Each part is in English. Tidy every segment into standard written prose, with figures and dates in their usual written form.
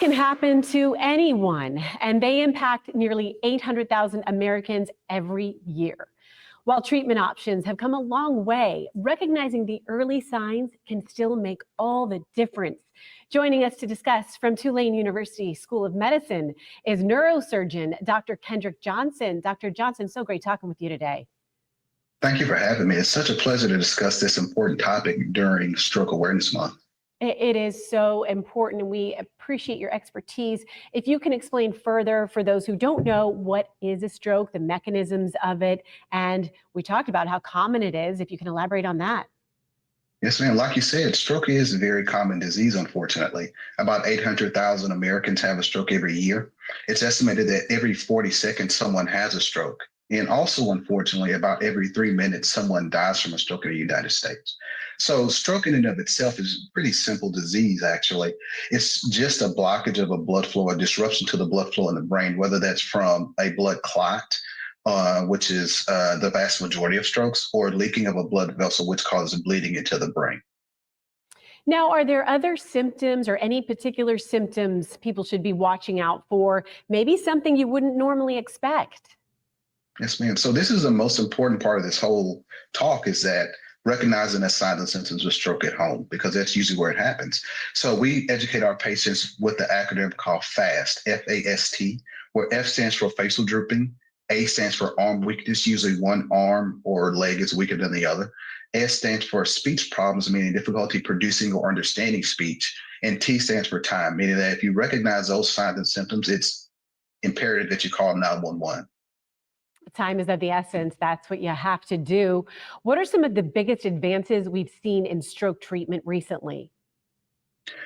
can happen to anyone, and they impact nearly 800,000 Americans every year. While treatment options have come a long way, recognizing the early signs can still make all the difference. Joining us to discuss from Tulane University School of Medicine is neurosurgeon Dr. Kendrick Johnson. Dr. Johnson, so great talking with you today. Thank you for having me. It's such a pleasure to discuss this important topic during Stroke Awareness Month. It is so important, and we appreciate your expertise. If you can explain further for those who don't know, what is a stroke, the mechanisms of it, and we talked about how common it is, if you can elaborate on that. Yes, ma'am. Like you said, stroke is a very common disease, unfortunately. About 800,000 Americans have a stroke every year. It's estimated that every 40 seconds someone has a stroke. And also, unfortunately, about every 3 minutes, someone dies from a stroke in the United States. So stroke in and of itself is a pretty simple disease, actually. It's just a blockage of a blood flow, a disruption to the blood flow in the brain, whether that's from a blood clot, which is the vast majority of strokes, or leaking of a blood vessel, which causes bleeding into the brain. Now, are there other symptoms or any particular symptoms people should be watching out for? Maybe something you wouldn't normally expect? Yes, ma'am. So this is the most important part of this whole talk is that recognizing the signs and symptoms of stroke at home, because that's usually where it happens. So we educate our patients with the acronym called FAST, F-A-S-T, where F stands for facial drooping, A stands for arm weakness, usually one arm or leg is weaker than the other. S stands for speech problems, meaning difficulty producing or understanding speech. And T stands for time, meaning that if you recognize those signs and symptoms, it's imperative that you call 911. Time is of the essence. That's what you have to do. What are some of the biggest advances we've seen in stroke treatment recently?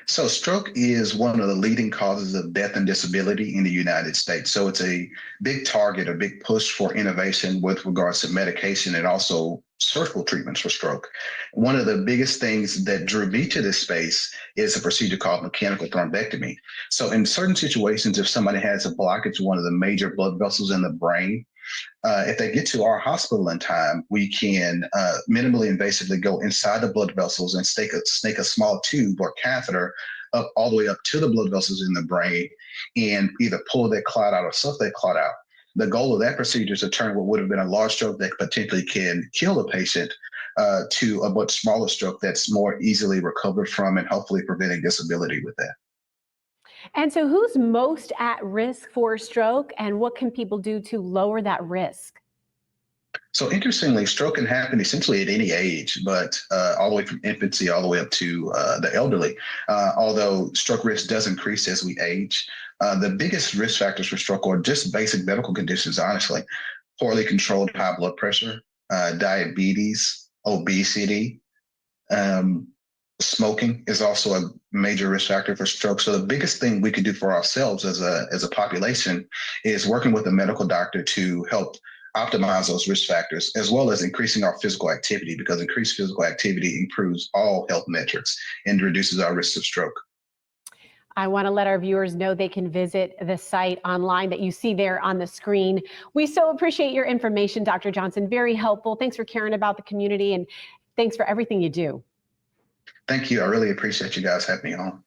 So stroke is one of the leading causes of death and disability in the United States. So it's a big target, a big push for innovation with regards to medication and also surgical treatments for stroke. One of the biggest things that drew me to this space is a procedure called mechanical thrombectomy. So in certain situations, if somebody has a blockage to one of the major blood vessels in the brain, if they get to our hospital in time, we can minimally invasively go inside the blood vessels and snake a small tube or catheter up all the way up to the blood vessels in the brain and either pull that clot out or suck that clot out. The goal of that procedure is to turn what would have been a large stroke that potentially can kill a patient to a much smaller stroke that's more easily recovered from and hopefully preventing disability with that. And so who's most at risk for a stroke, and what can people do to lower that risk? So interestingly, stroke can happen essentially at any age, but all the way from infancy all the way up to the elderly. Although stroke risk does increase as we age, the biggest risk factors for stroke are just basic medical conditions, honestly. Poorly controlled high blood pressure, diabetes, obesity, um, smoking is also a major risk factor for stroke. So the biggest thing we can do for ourselves as a population is working with a medical doctor to help optimize those risk factors, as well as increasing our physical activity, because increased physical activity improves all health metrics and reduces our risk of stroke. I want to let our viewers know they can visit the site online that you see there on the screen. We so appreciate your information, Dr. Johnson. Very helpful. Thanks for caring about the community, and thanks for everything you do. Thank you. I really appreciate you guys having me on.